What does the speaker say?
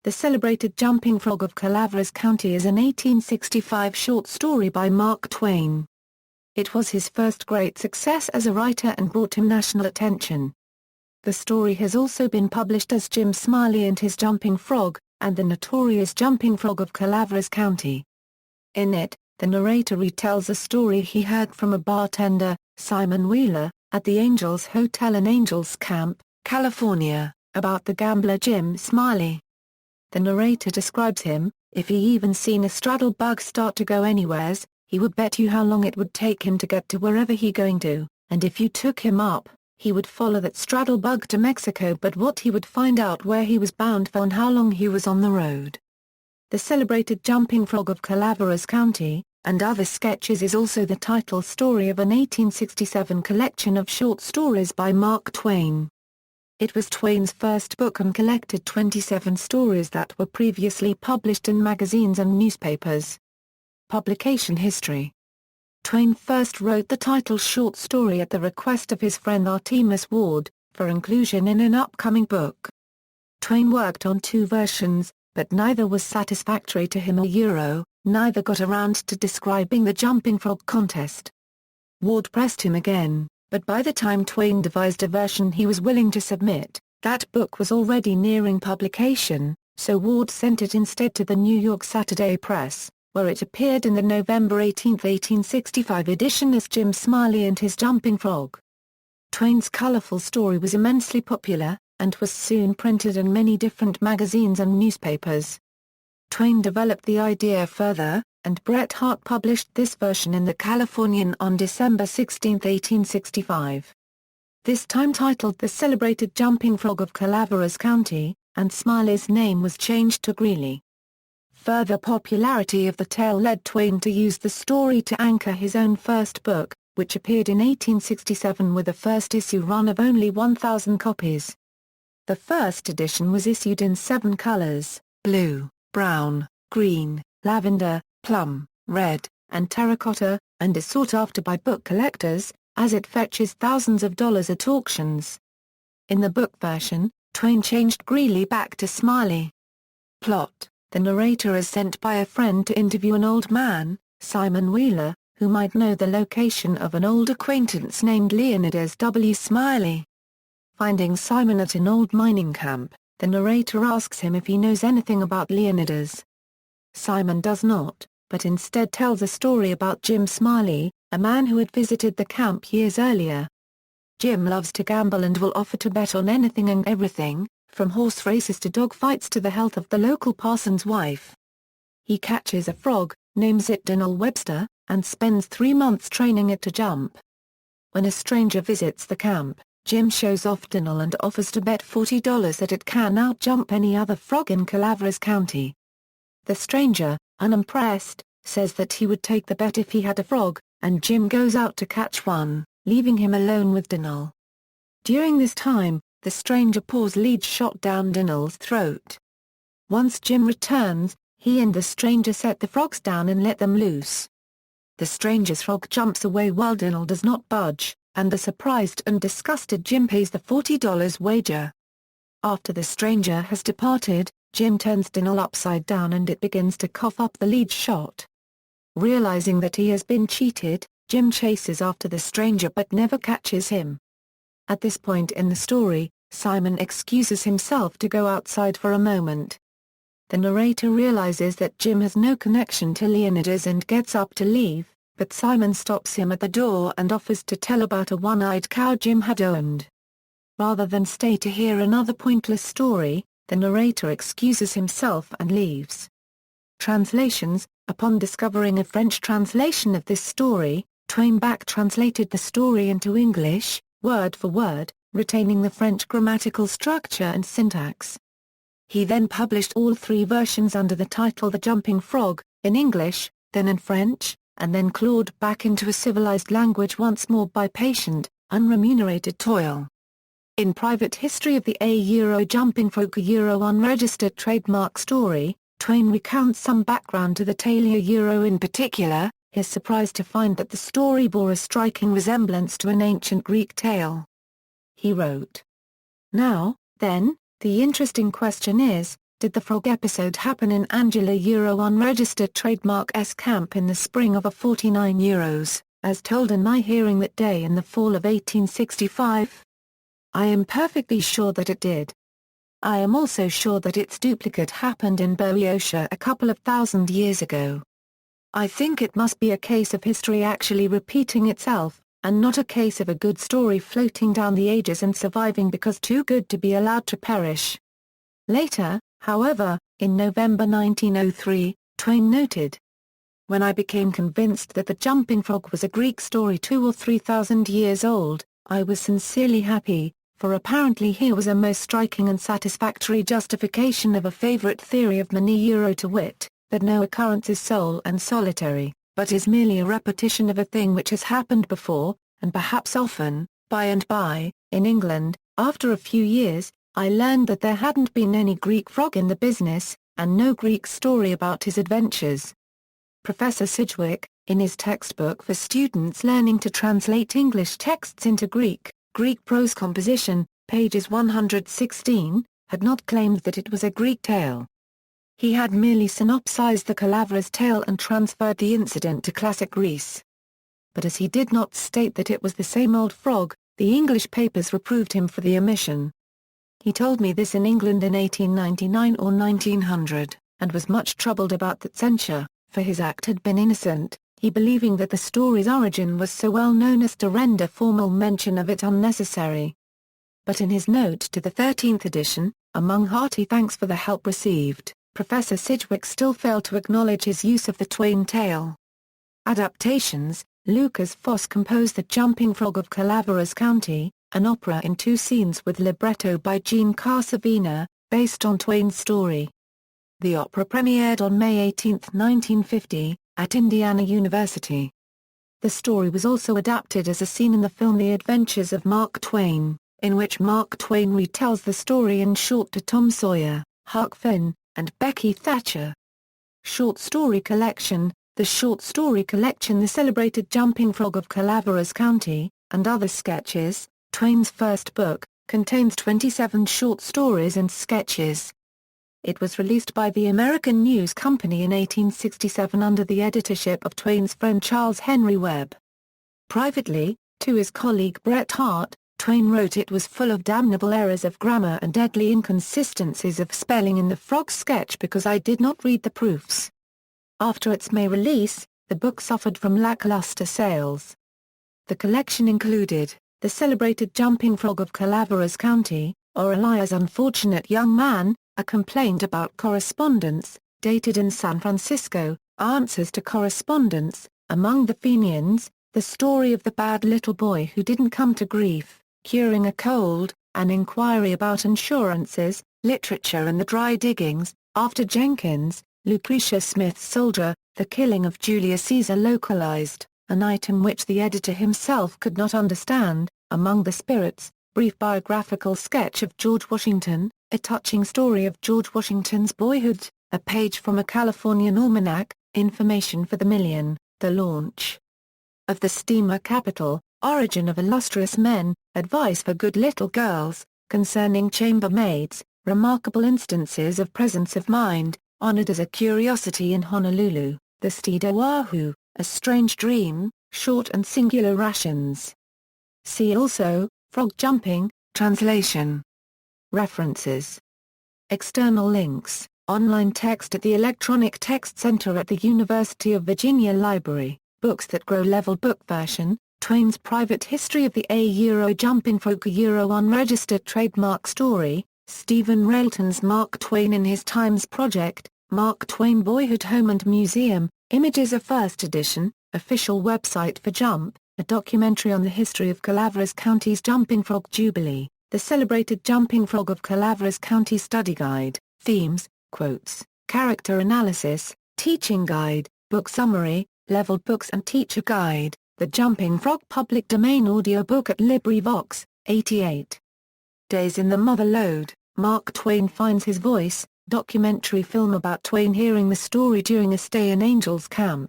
The Celebrated Jumping Frog of Calaveras County is an 1865 short story by Mark Twain. It was his first great success as a writer and brought him national attention. The story has also been published as Jim Smiley and His Jumping Frog, and the Notorious Jumping Frog of Calaveras County. In it, the narrator retells a story he heard from a bartender, Simon Wheeler, at the Angels Hotel in Angels Camp, California, about the gambler Jim Smiley. The narrator describes him: "If he even seen a straddle bug start to go anywheres, he would bet you how long it would take him to get to wherever he going to, and if you took him up, he would follow that straddle bug to Mexico, but what he would find out where he was bound for and how long he was on the road." The Celebrated Jumping Frog of Calaveras County, and Other Sketches is also the title story of an 1867 collection of short stories by Mark Twain. It was Twain's first book and collected 27 stories that were previously published in magazines and newspapers. Publication history. Twain first wrote the title short story at the request of his friend Artemus Ward, for inclusion in an upcoming book. Twain worked on 2 versions, but neither was satisfactory to him. Neither got around to describing the jumping frog contest. Ward pressed him again, but by the time Twain devised a version he was willing to submit, that book was already nearing publication, so Ward sent it instead to the New York Saturday Press, where it appeared in the November 18, 1865 edition as Jim Smiley and His Jumping Frog. Twain's colorful story was immensely popular, and was soon printed in many different magazines and newspapers. Twain developed the idea further, and Bret Harte published this version in the Californian on December 16, 1865. This time titled The Celebrated Jumping Frog of Calaveras County, and Smiley's name was changed to Greeley. Further popularity of the tale led Twain to use the story to anchor his own first book, which appeared in 1867 with a first issue run of only 1,000 copies. The first edition was issued in 7 colors: blue, brown, green, lavender, plum, red, and terracotta, and is sought after by book collectors, as it fetches thousands of dollars at auctions. In the book version, Twain changed Greeley back to Smiley. Plot: the narrator is sent by a friend to interview an old man, Simon Wheeler, who might know the location of an old acquaintance named Leonidas W. Smiley. Finding Simon at an old mining camp, the narrator asks him if he knows anything about Leonidas. Simon does not, but instead tells a story about Jim Smiley, a man who had visited the camp years earlier. Jim loves to gamble and will offer to bet on anything and everything, from horse races to dog fights to the health of the local parson's wife. He catches a frog, names it Dinal Webster, and spends 3 months training it to jump. When a stranger visits the camp, Jim shows off Dinal and offers to bet $40 that it can out-jump any other frog in Calaveras County. The stranger, unimpressed, says that he would take the bet if he had a frog, and Jim goes out to catch one, leaving him alone with Dinal. During this time, the stranger pours lead shot down Dinal's throat. Once Jim returns, he and the stranger set the frogs down and let them loose. The stranger's frog jumps away while Dinal does not budge, and the surprised and disgusted Jim pays the $40 wager. After the stranger has departed, Jim turns Dinal upside down and it begins to cough up the lead shot. Realizing that he has been cheated, Jim chases after the stranger but never catches him. At this point in the story, Simon excuses himself to go outside for a moment. The narrator realizes that Jim has no connection to Leonidas and gets up to leave, but Simon stops him at the door and offers to tell about a one-eyed cow Jim had owned. Rather than stay to hear another pointless story, the narrator excuses himself and leaves. Translations: upon discovering a French translation of this story, Twain back-translated the story into English, word for word, retaining the French grammatical structure and syntax. He then published all 3 versions under the title The Jumping Frog, in English, then in French, and then clawed back into a civilized language once more by patient, unremunerated toil. In Private History of the Jumping Frog Unregistered Trademark Story, Twain recounts some background to the tale. In particular, his surprise to find that the story bore a striking resemblance to an ancient Greek tale. He wrote, "Now, then, the interesting question is, Did the frog episode happen in Angela unregistered trademark S camp in the spring of a €49, as told in my hearing that day in the fall of 1865? I am perfectly sure that it did. I am also sure that its duplicate happened in Boeotia a couple of thousand years ago. I think it must be a case of history actually repeating itself, and not a case of a good story floating down the ages and surviving because too good to be allowed to perish. Later, however, in November 1903, Twain noted, "When I became convinced that the Jumping Frog was a Greek story 2 or 3,000 years old, I was sincerely happy, for apparently here was a most striking and satisfactory justification of a favorite theory of many to wit, that no occurrence is sole and solitary, but is merely a repetition of a thing which has happened before, and perhaps often, by and by, in England. After a few years, I learned that there hadn't been any Greek frog in the business, and no Greek story about his adventures." Professor Sidgwick, in his textbook for students learning to translate English texts into Greek prose composition, pages 116, had not claimed that it was a Greek tale. He had merely synopsized the Calaveras tale and transferred the incident to classic Greece. But as he did not state that it was the same old frog, the English papers reproved him for the omission. He told me this in England in 1899 or 1900, and was much troubled about that censure, for his act had been innocent, he believing that the story's origin was so well known as to render formal mention of it unnecessary. But in his note to the 13th edition, among hearty thanks for the help received, Professor Sidgwick still failed to acknowledge his use of the Twain tale. Adaptations. Lucas Foss composed The Jumping Frog of Calaveras County, an opera in 2 scenes with libretto by Gene Carsavina, based on Twain's story. The opera premiered on May 18, 1950, at Indiana University. The story was also adapted as a scene in the film The Adventures of Mark Twain, in which Mark Twain retells the story in short to Tom Sawyer, Huck Finn, and Becky Thatcher. Short Story Collection. The short story collection The Celebrated Jumping Frog of Calaveras County, and Other Sketches, Twain's first book, contains 27 short stories and sketches. It was released by the American News Company in 1867 under the editorship of Twain's friend Charles Henry Webb. Privately, to his colleague Bret Harte, Twain wrote it was full of damnable errors of grammar and deadly inconsistencies of spelling in the frog sketch because I did not read the proofs. After its May release, the book suffered from lackluster sales. The collection included, The Celebrated Jumping Frog of Calaveras County, or Elias' Unfortunate Young Man, a complaint about correspondence, dated in San Francisco, answers to correspondence, among the Fenians, the story of the bad little boy who didn't come to grief, curing a cold, an inquiry about insurances, literature and the dry diggings, after Jenkins, Lucretia Smith's Soldier, The Killing of Julius Caesar localized, an item which the editor himself could not understand, Among the Spirits, brief biographical sketch of George Washington, a touching story of George Washington's boyhood, a page from a Californian almanac, information for the million, the launch of the steamer Capital, origin of illustrious men, advice for good little girls, concerning chambermaids, remarkable instances of presence of mind, honored as a curiosity in Honolulu, the steed Oahu, a strange dream, short and singular rations. See also, frog jumping, translation. References. External links, online text at the Electronic Text Center at the University of Virginia Library, Books That Grow Level Book Version, Twain's Private History of the Jumping Frog Unregistered Trademark Story, Stephen Railton's Mark Twain in His Times Project, Mark Twain Boyhood Home and Museum, Images of First Edition, official website for Jump, a documentary on the history of Calaveras County's Jumping Frog Jubilee, the Celebrated Jumping Frog of Calaveras County Study Guide, Themes, Quotes, Character Analysis, Teaching Guide, Book Summary, Leveled Books and Teacher Guide, The Jumping Frog Public Domain Audiobook at LibriVox, 88. Days in the Mother Lode, Mark Twain Finds His Voice, documentary film about Twain hearing the story during a stay in Angels Camp.